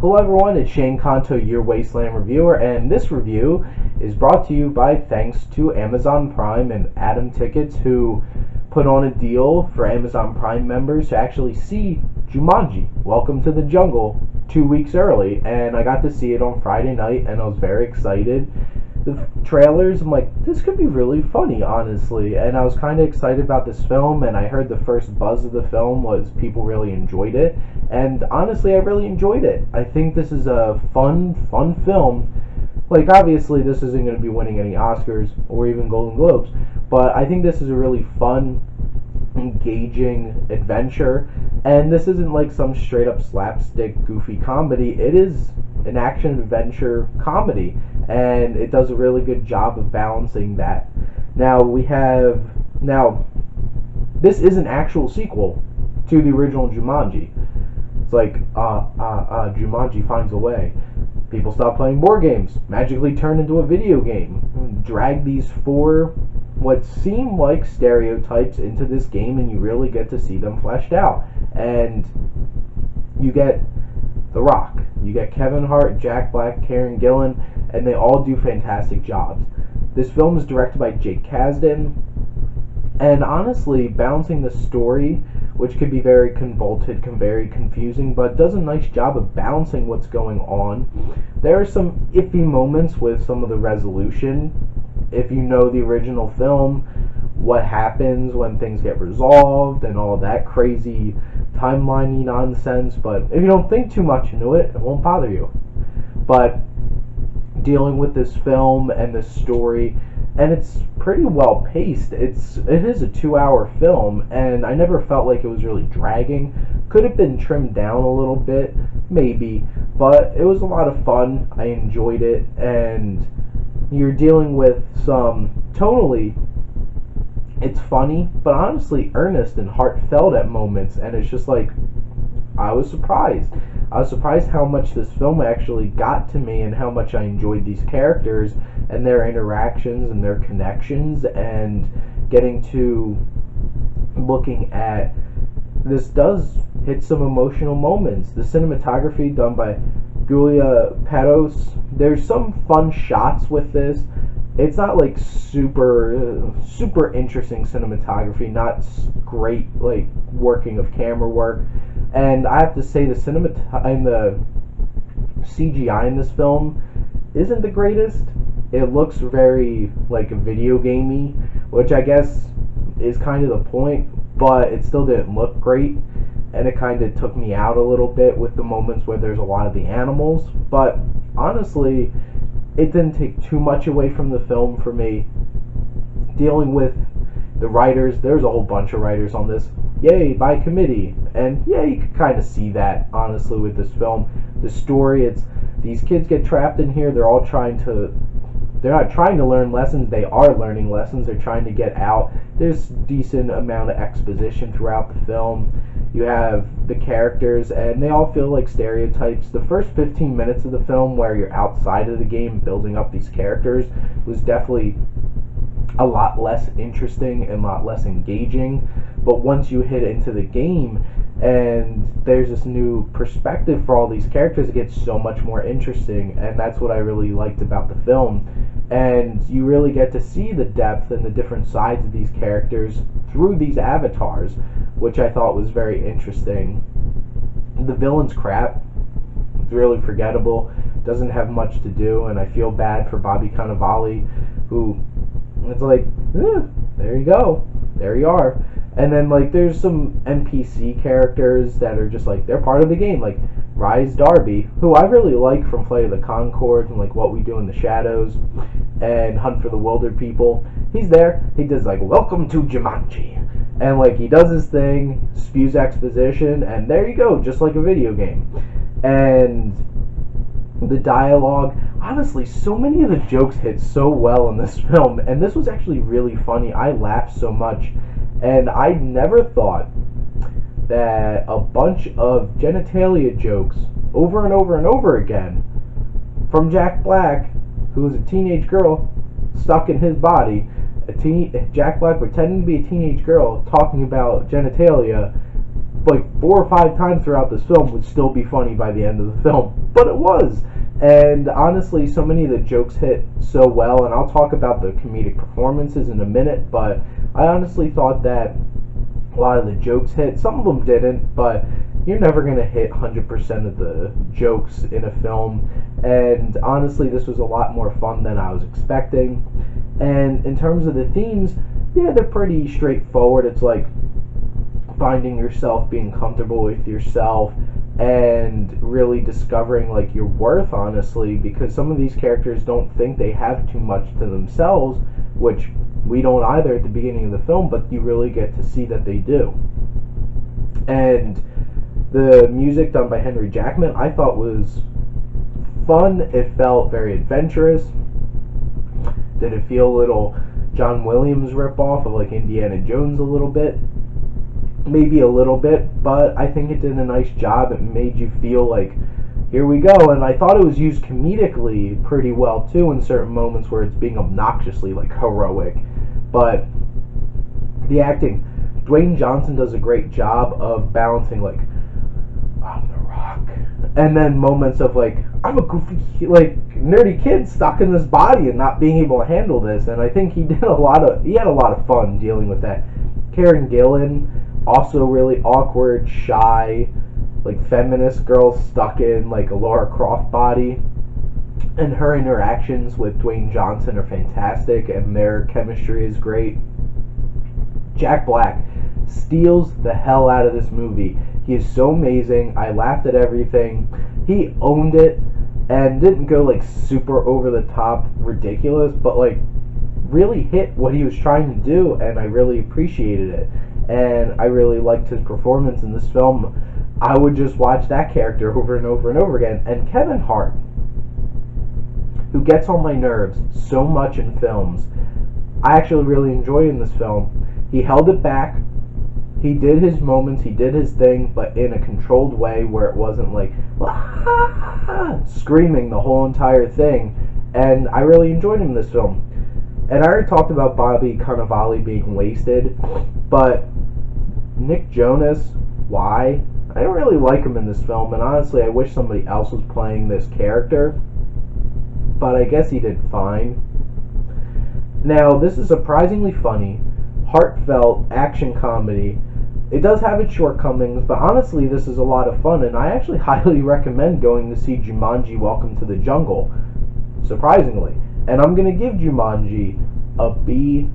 Hello everyone, it's Shane Kanto, your Wasteland reviewer, and this review is brought to you by thanks to Amazon Prime and Adam Tickets, who put on a deal for Amazon Prime members to actually see Jumanji, Welcome to the Jungle, 2 weeks early, and I got to see it on Friday night, and I was very excited. The trailers, I'm like, this could be really funny, honestly, and I was kind of excited about this film, and I heard the first buzz of the film was people really enjoyed it, and honestly, I really enjoyed it. I think this is a fun film. Like, obviously, this isn't going to be winning any Oscars or even Golden Globes, but I think this is a really fun, engaging adventure, and this isn't like some straight up slapstick goofy comedy. It is an action adventure comedy, and it does a really good job of balancing that. Now this is an actual sequel to the original Jumanji. It's like Jumanji finds a way. People stop playing board games, magically turn into a video game, drag these four what seem like stereotypes into this game, and you really get to see them fleshed out. And you get The Rock, you get Kevin Hart, Jack Black, Karen Gillan, and they all do fantastic jobs. This film is directed by Jake Kasdan, and honestly, balancing the story, which could be very convoluted, very confusing, but does a nice job of balancing what's going on. There are some iffy moments with some of the resolution. If you know the original film, what happens when things get resolved and all that crazy timeliney nonsense, but if you don't think too much into it, it won't bother you. But dealing with this film and this story, and it's pretty well paced. It is a 2-hour film, and I never felt like it was really dragging. Could have been trimmed down a little bit, maybe, but it was a lot of fun. I enjoyed it, and you're dealing with some totally, it's funny, but honestly earnest and heartfelt at moments, and it's just like, I was surprised. I was surprised how much this film actually got to me and how much I enjoyed these characters and their interactions and their connections, and getting to looking at, this does hit some emotional moments. The cinematography done by Julia Patos, there's some fun shots with this. It's not like super interesting cinematography, not great like working of camera work, and I have to say the CGI in this film isn't the greatest. It looks very like video gamey, which I guess is kind of the point, but it still didn't look great, and it kind of took me out a little bit with the moments where there's a lot of the animals. But honestly, it didn't take too much away from the film for me. Dealing with the writers, there's a whole bunch of writers on this, yay, by committee, and yeah, you can kind of see that, honestly, with this film. The story, it's, these kids get trapped in here, they're not trying to learn lessons, they are learning lessons, they're trying to get out. There's decent amount of exposition throughout the film. You have the characters, and they all feel like stereotypes. The first 15 minutes of the film, where you're outside of the game building up these characters, was definitely a lot less interesting and a lot less engaging. But once you hit into the game and there's this new perspective for all these characters, it gets so much more interesting, and that's what I really liked about the film. And you really get to see the depth and the different sides of these characters through these avatars, which I thought was very interesting. The villain's crap. It's really forgettable. Doesn't have much to do, and I feel bad for Bobby Cannavale, who, it's like, there you go. There you are. And then, like, there's some NPC characters that are just, like, they're part of the game, like Rise Darby, who I really like from Flight of the Conchords and, like, What We Do in the Shadows and Hunt for the Wilder People. He's there. He does, like, Welcome to Jumanji. And, like, he does his thing, spews exposition, and there you go, just like a video game. And the dialogue, honestly, so many of the jokes hit so well in this film, and this was actually really funny. I laughed so much, and I never thought that a bunch of genitalia jokes over and over and over again from Jack Black, who was a teenage girl stuck in his body, Jack Black pretending to be a teenage girl talking about genitalia, like 4 or 5 times throughout this film would still be funny by the end of the film, but it was. And honestly, so many of the jokes hit so well, and I'll talk about the comedic performances in a minute, but I honestly thought that a lot of the jokes hit. Some of them didn't, but you're never going to hit 100% of the jokes in a film. And honestly, this was a lot more fun than I was expecting. And in terms of the themes, yeah, they're pretty straightforward. It's like finding yourself, being comfortable with yourself, and really discovering like your worth, honestly, because some of these characters don't think they have too much to themselves, which we don't either at the beginning of the film, but you really get to see that they do. And the music done by Henry Jackman I thought was fun. It felt very adventurous. Did it feel a little John Williams ripoff of like Indiana Jones a little bit? Maybe a little bit, but I think it did a nice job. It made you feel like, here we go. And I thought it was used comedically pretty well too in certain moments where it's being obnoxiously like heroic. But the acting, Dwayne Johnson does a great job of balancing like, I'm the Rock, and then moments of like, I'm a goofy like nerdy kid stuck in this body and not being able to handle this. And I think he had a lot of fun dealing with that. Karen Gillan, also really awkward, shy, like feminist girl stuck in like a Lara Croft body, and her interactions with Dwayne Johnson are fantastic, and their chemistry is great. Jack Black steals the hell out of this movie. He is so amazing. I laughed at everything. He owned it and didn't go like super over the top ridiculous, but like really hit what he was trying to do, and I really appreciated it. And I really liked his performance in this film. I would just watch that character over and over and over again. And Kevin Hart, who gets on my nerves so much in films, I actually really enjoyed in this film. He held it back. He did his moments, he did his thing, but in a controlled way where it wasn't like screaming the whole entire thing. And I really enjoyed him in this film. And I already talked about Bobby Cannavale being wasted, but Nick Jonas, why? I don't really like him in this film, and honestly I wish somebody else was playing this character, but I guess he did fine. Now, this is surprisingly funny, heartfelt action comedy. It does have its shortcomings, but honestly this is a lot of fun, and I actually highly recommend going to see Jumanji Welcome to the Jungle, surprisingly. And I'm going to give Jumanji a B-.